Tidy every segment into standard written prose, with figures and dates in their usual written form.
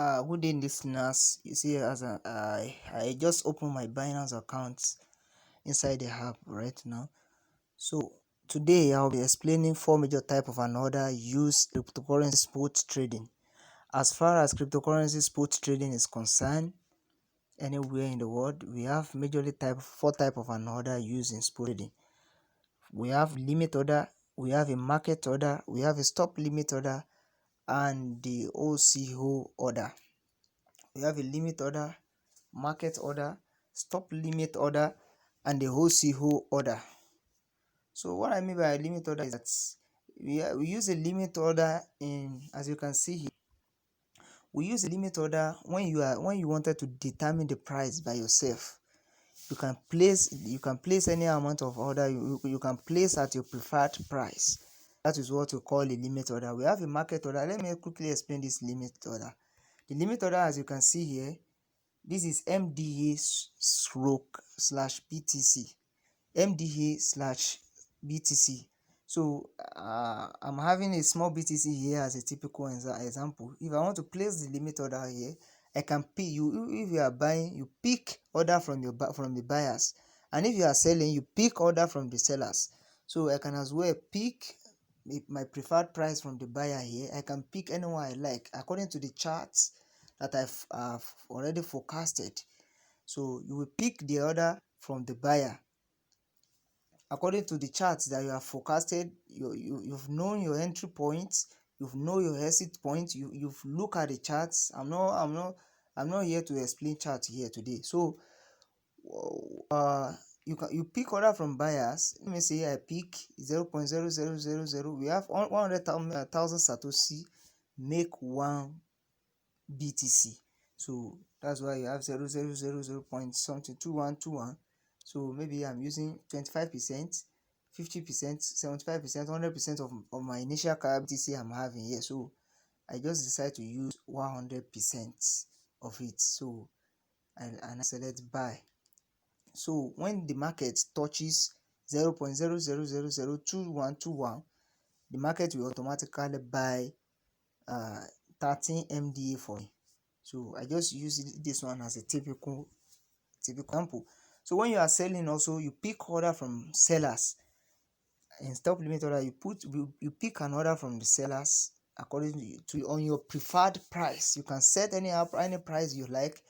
Good day, listeners. You see, I just opened my Binance account inside the app right now. So today I'll be explaining four major type of an order used cryptocurrency spot trading. As far as cryptocurrency spot trading is concerned, anywhere in the world, we have majorly four type of an order used in spot trading. We have limit order, we have a market order, we have a stop limit order, and the OCO order. We have a limit order, market order, stop limit order, and the wholesale order. So what I mean by a limit order is that we use a limit order in, as you can see here, we use a limit order when you wanted to determine the price by yourself. You can place any amount of order you can place at your preferred price. That is what we call a limit order. We have a market order. Let me quickly explain this limit order. The limit order, as you can see here, this is MDA/BTC. MDA/BTC. So I'm having a small BTC here as a typical example. If I want to place the limit order here, I can pick you. If you are buying, you pick order from the buyers, and if you are selling, you pick order from the sellers. So I can as well pick my preferred price from the buyer here. I can pick anyone I like according to the charts that I've already forecasted. So you will pick the order from the buyer according to the charts that you have forecasted. You've known your entry points, you've known your exit point, you've looked at the charts. I'm not here to explain charts here today. So you pick order from buyers. Let me say I pick 0.0000. We have 100,000 satoshi make one BTC. So that's why you have 0.0000 point something 2121. So maybe I'm using 25%, 50%, 75%, 100% of my initial BTC I'm having here. So I just decide to use 100% of it. So and I select buy. So when the market touches 0.00002121, the market will automatically buy 13 MDA for me. So I just use this one as a typical example. So when you are selling also, you pick order from sellers. In stop limit order, you pick an order from the sellers according to on your preferred price. You can set any price you like.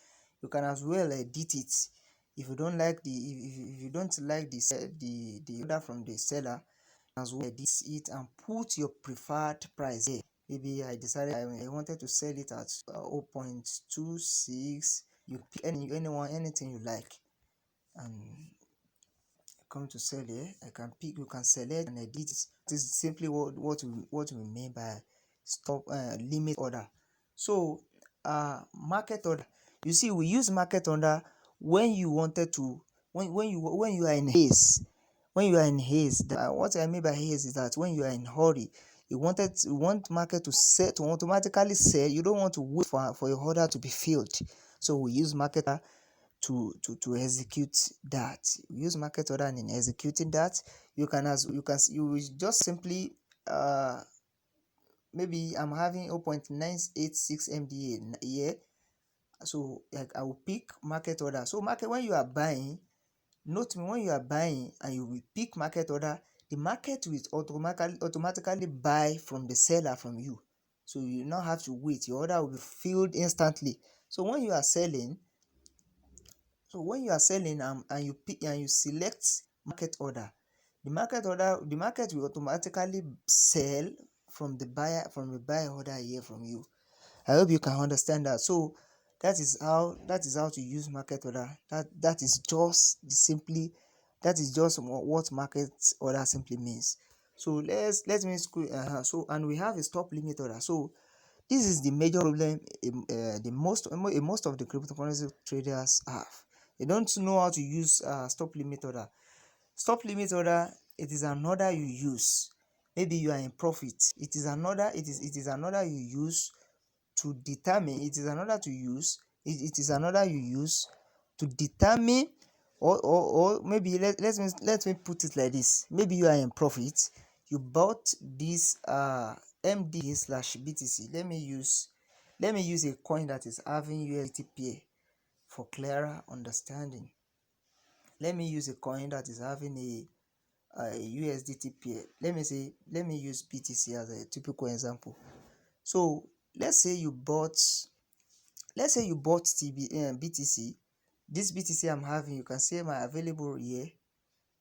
You can as well edit it. If you don't like if you don't like the order from the seller, as well edit it and put your preferred price here. Maybe I decided I wanted to sell it at 0.26. You pick anything you like and come to sell here. I can pick, you can select and edit it. This is simply what we mean by stop limit order. So market order, you see, we use market order when you wanted to when you are in haste. When you are in haste, what I mean by haste is that when you are in hurry, you want market to set, to automatically sell. You don't want to wait for your order to be filled. So we use market order to execute that. We use market order, and in executing that, you will just simply maybe I'm having 0.986 MDA here. So I will pick market order. So when you are buying, note me, when you are buying and you will pick market order, the market will automatically buy from the seller from you. So you not have to wait. Your order will be filled instantly. So when you are selling, and you pick and you select market order, the market will automatically sell from the buyer order here from you. I hope you can understand that. So that is how to use market order. That is just what market order simply means. So let me so, and we have a stop limit order. So this is the major problem most of the cryptocurrency traders have. They don't know how to use stop limit order. Stop limit order, it is an order you use. Maybe you are in profit. It is another you use to determine. It is another you use to determine, or maybe let me put it like this. Maybe you are in profit. You bought this MDA/BTC. Let me use Let me use a coin that is having USDT pair for clearer understanding. Let me use a coin that is having a USDT pair. Let me use BTC as a typical example. So let's say you bought BTC. This BTC I'm having, you can see my available here.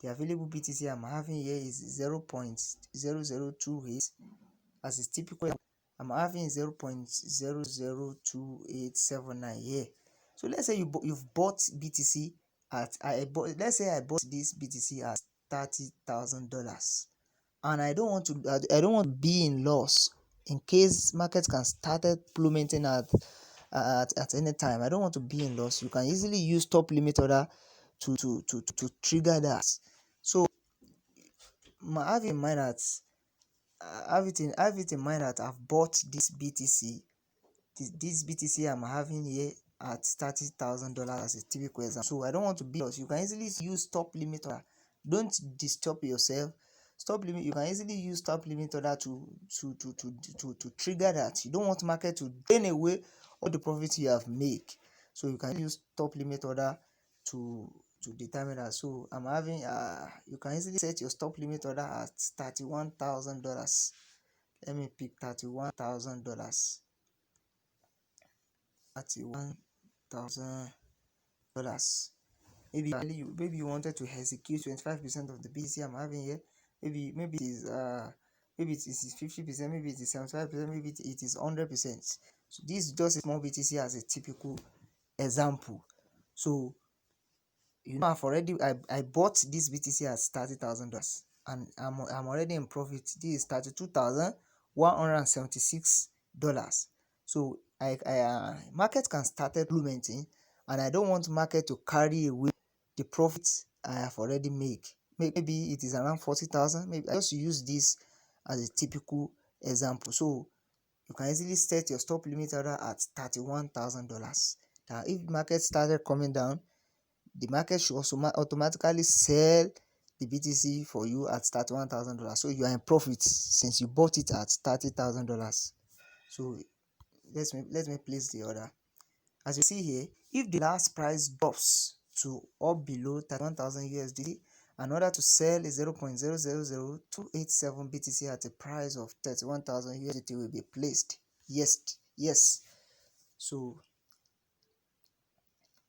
The available BTC I'm having here is 0.0028. As is typical, I'm having 0.002879 here. So let's say you've bought BTC at let's say I bought this BTC at $30,000, and I don't want to be in loss in case market can start plummeting at any time. I don't want to be in loss. You can easily use top limit order to trigger that. So have in mind that have it in mind that I've bought this BTC. This BTC I'm having here at $30,000 as a typical example. So I don't want to be lost. You can easily use stop limit order. Don't disturb yourself. Stop limit. You can easily use stop limit order to trigger that. You don't want market to drain away all the profits you have made. So you can use stop limit order to determine that. So I'm having you can easily set your stop limit order at $31,000. Let me pick $31,000. $31,000. Maybe you wanted to execute 25% of the BTC I'm having here. Maybe it is 50%, maybe it is 75%, maybe it is 100%. So this is just a small BTC as a typical example. So I bought this BTC at $30,000, and I'm already in profit. This is $32,176. So market can start plummeting, and I don't want market to carry away the profits I have already made. Maybe it is around 40,000. Maybe I just use this as a typical example. So you can easily set your stop limit order at $31,000. Now if market started coming down, the market should also automatically sell the BTC for you at $31,000. So you are in profit since you bought it at $30,000. So let me place the order. As you see here, if the last price drops to or below 31,000 USDT, in order to sell a 0.000287 BTC at a price of 31,000 USDT will be placed. Yes. So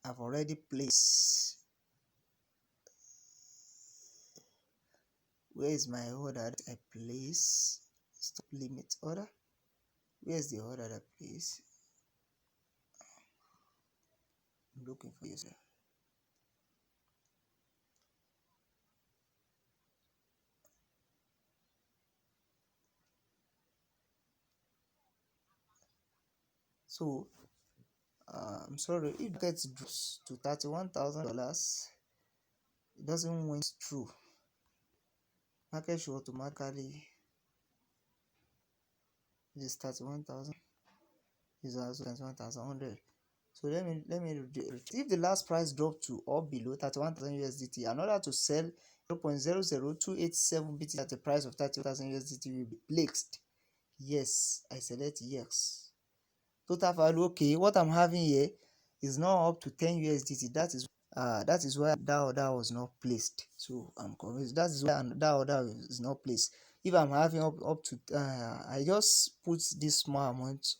I've already placed. Where is my order that I place? Stop limit order. Where's the order that I place? I'm looking for you, sir. So I'm sorry, if it gets to $31,000, it doesn't went through. Market should automatically is 31,000. Is also 31,100. So let me if the last price dropped to or below 31,000 USDT, in order to sell 0.00287 BTC at the price of 30,000 USDT will be placed. Yes, I select yes. Total value, okay, what I'm having here is now up to 10 USDT. That is why that order was not placed. So I'm convinced that is why that order is not placed. If I'm having up to I just put this small amount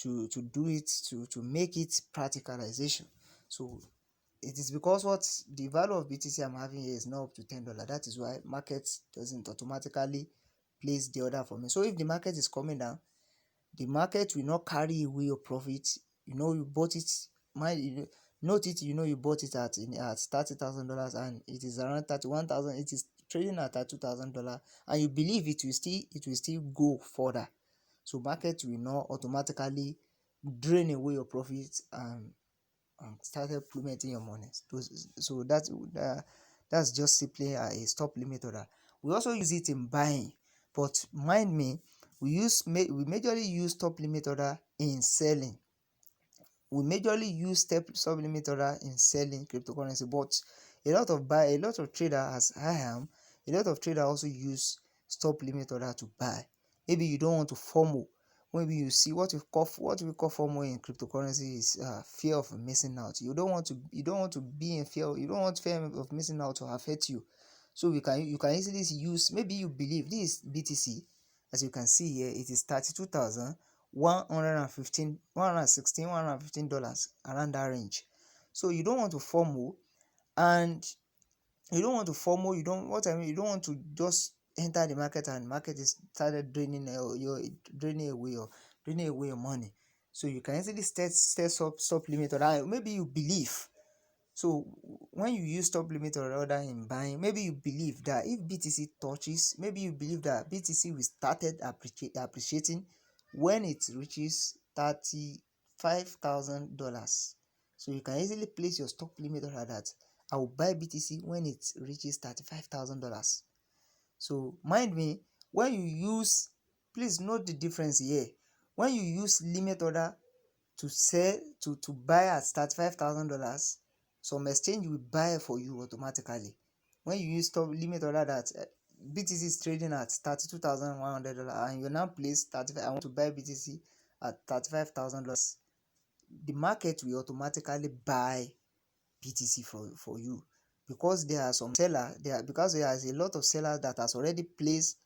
to do it to make it practicalization. So it is because what the value of BTC I'm having here is not up to $10. That is why market doesn't automatically place the order for me. So if the market is coming down, the market will not carry away your profit. You bought it. Note it. You bought it at $30,000, and it is around 31,000. It is trading at $32,000, and you believe it will still go further. So market will not automatically drain away your profits and started plummeting your money. So that's just simply a stop limit order. We also use it in buying, but mind me, we majorly use stop limit order in selling. We majorly use stop limit order in selling cryptocurrency, but a lot of trader, as I am, a lot of trader also use stop limit order to buy. Maybe you don't want to FOMO maybe you see what we call FOMO in cryptocurrency is fear of missing out. You don't want to be in fear. You don't want fear of missing out to affect you. So you can easily use, maybe you believe this BTC, as you can see here, it is $32,115 around that range. So you don't want to FOMO, and you don't what I mean you don't want to just enter the market and market is started draining draining away your money. So you can easily set stop limit order. Maybe you believe, so when you use stop limit order in buying, maybe you believe that if BTC touches, maybe you believe that BTC will started appreciating when it reaches $35,000. So you can easily place your stop limit order that I will buy BTC when it reaches $35,000. So mind me, when you use, please note the difference here. When you use limit order to sell to buy at $35,000, some exchange will buy for you automatically. When you use stop limit order that BTC is trading at $32,100 and you now place 35, I want to buy BTC at $35,000, the market will automatically buy BTC for you, because there are some seller there, because there is a lot of sellers that has already placed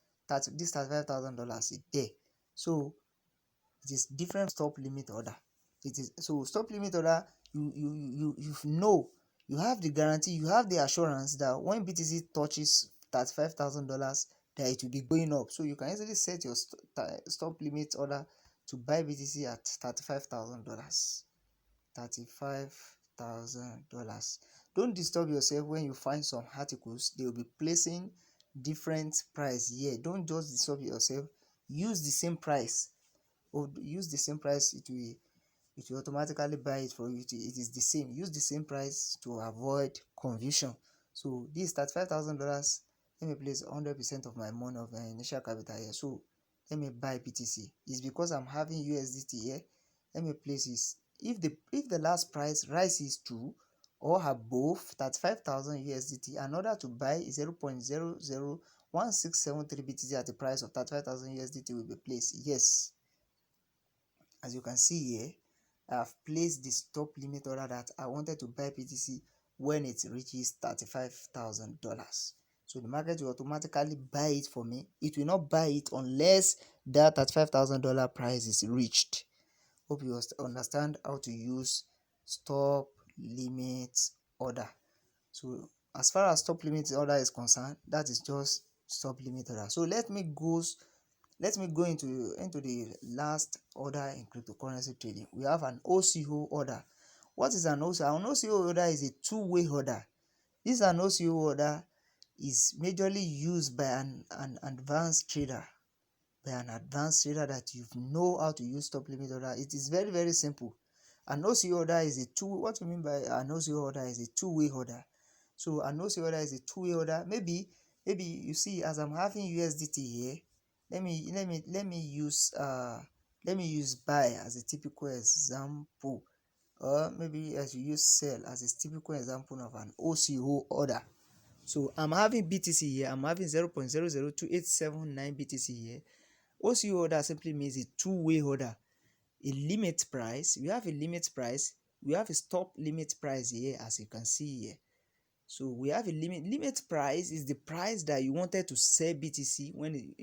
this $35,000 there. So it is different stop limit order. It is so stop limit order, you know, you have the guarantee, you have the assurance that when BTC touches $35,000, that it will be going up. So you can easily set your stop limit order to buy BTC at $35,000. $35,000. Don't disturb yourself when you find some articles, they will be placing different price here. Don't just disturb yourself. Use the same price, or use the same price, it will automatically buy it for you. It is the same. Use the same price to avoid confusion. So this $35,000, let me place 100% of my money of my initial capital here. So let me buy BTC. It's because I'm having USDT here. Let me place this. If the last price rises to or above 35,000 USDT, in order to buy 0.001673 BTC at the price of 35,000 USDT will be placed. Yes, as you can see here, I have placed the stop limit order that I wanted to buy BTC when it reaches $35,000. So the market will automatically buy it for me. It will not buy it unless that $35,000 price is reached. Hope you understand how to use stop limit order. So as far as stop limit order is concerned, that is just stop limit order. So let me go into the last order in cryptocurrency trading. We have an OCO order. What is an OCO? An OCO order is a two-way order. This an OCO order is majorly used by an advanced trader, that you know how to use stop limit order. It is very, very simple. An OCO order is a two. What we mean by an OCO order is a two-way order. So an OCO order is a two-way order. Maybe you see, as I'm having USDT here, let me use buy as a typical example, or maybe as you use sell as a typical example of an OCO order. So I'm having BTC here. I'm having 0.002879 BTC here. OCO order simply means a two-way order. A limit price. We have a limit price. We have a stop limit price here, as you can see here. So we have a limit price is the price that you wanted to sell BTC when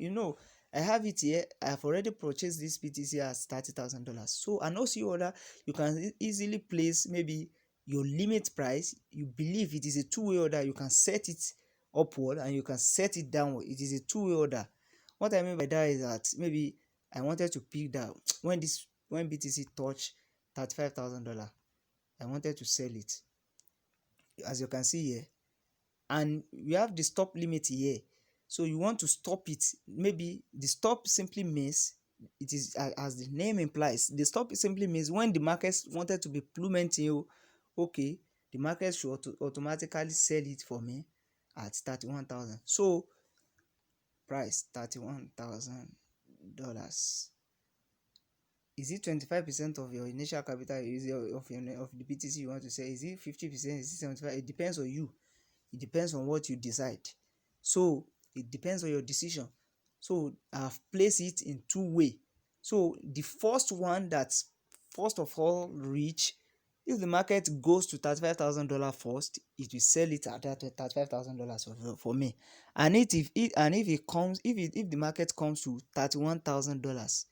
I have it here. I have already purchased this BTC at $30,000. So an OCO order, you can easily place maybe your limit price. You believe it is a two-way order, you can set it upward and you can set it downward. It is a two-way order. What I mean by that is that maybe I wanted to pick that when BTC touched $35,000, I wanted to sell it, as you can see here, and we have the stop limit here. So you want to stop it. Maybe the stop simply means, it is as the name implies, the stop simply means when the market wanted to be plummeting you, okay, the market should automatically sell it for me at 31,000. So price $31,000. Is it 25% of your initial capital? Is it of the BTC you want to sell? Is it 50%? Is it 75%? It depends on you. It depends on what you decide. So it depends on your decision. So I've placed it in two-way. So the first one that first of all reach, if the market goes to $35,000 first, it will sell it at that $35,000 for me. And if it comes, if the market comes to $31,000,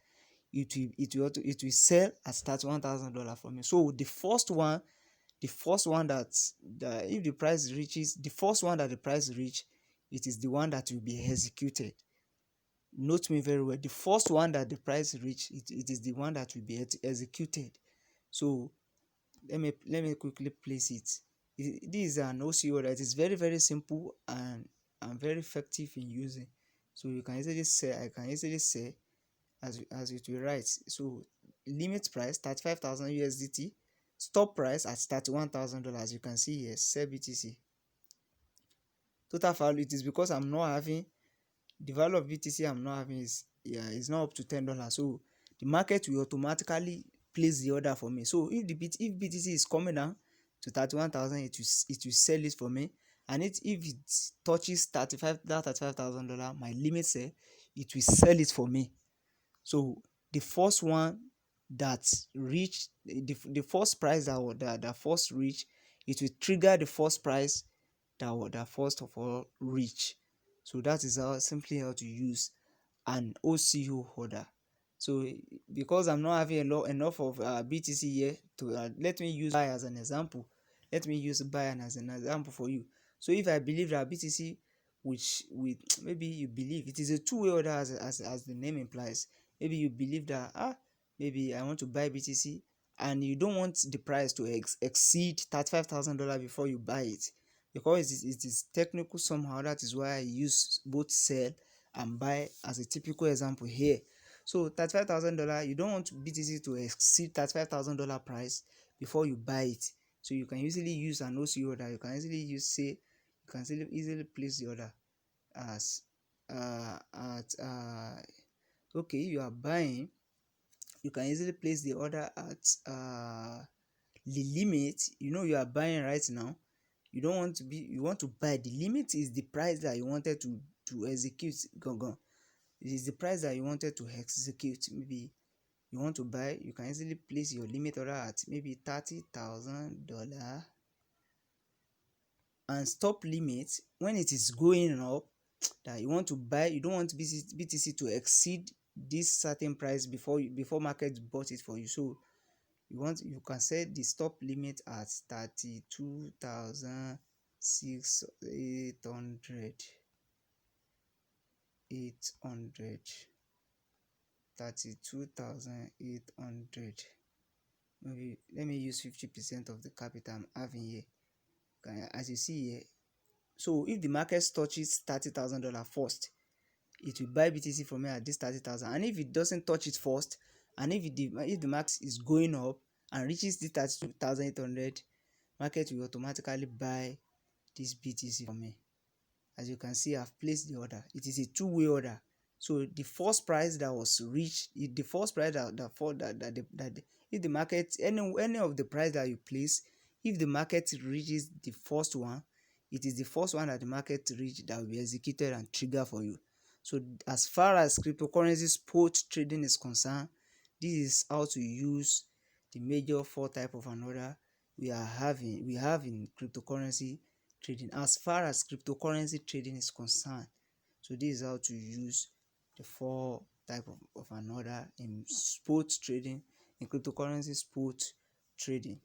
it will sell at $31,000 for me. So the first one that if the price reaches the first one that the price reach, it is the one that will be executed. Note me very well, the first one that the price reach, it is the one that will be executed. So let me quickly place it. This is an OCO that is very very simple and very effective in using. So you can easily say, I can easily say, as it will write. So limit price 35,000 USDT, stop price at $31,000. You can see here, sell BTC. Total value, it is because I'm not having the value of BTC I'm not having is not up to $10. So the market will automatically place the order for me. So if BTC is coming down to 31,000, it will sell it for me. And if it touches $35,000, my limit say it will sell it for me. So the first one that reach the first price that first reach, it will trigger the first price that first of all reach. So that is how to use an OCO order. So because I'm not having enough of BTC here to let me use buy as an example. Let me use buy as an example for you. So if I believe that BTC, which with maybe you believe it is a two-way order as the name implies. Maybe you believe that maybe I want to buy BTC and you don't want the price to exceed $35,000 before you buy it, because it is technical somehow. That is why I use both sell and buy as a typical example here. So $35,000, you don't want BTC to exceed $35,000 price before you buy it. So you can easily use an OC order. You can easily place the order as at okay, you are buying, you can easily place the order at the limit. You are buying right now. You want to buy. The limit is the price that you wanted to execute. It is the price that you wanted to execute. Maybe you want to buy, you can easily place your limit order at maybe $30,000, and stop limit when it is going up, that you want to buy. You don't want BTC to exceed this certain price before market bought it for you. So you can set the stop limit at 32,800 32,800. Maybe let me use 50% of the capital I'm having here. As you see here, so if the market touches $30,000 first, it will buy BTC for me at this 30,000. And if it doesn't touch it first, and if the market is going up and reaches the 32,800, market will automatically buy this BTC for me. As you can see, I've placed the order. It is a two-way order. So the first price that was reached, the first price if the market, any of the price that you place, if the market reaches the first one, it is the first one that the market reached that will be executed and trigger for you. So as far as cryptocurrency spot trading is concerned, this is how to use the major four type of an order we have in cryptocurrency trading, as far as cryptocurrency trading is concerned. So this is how to use the four type of an order in spot trading, in cryptocurrency spot trading.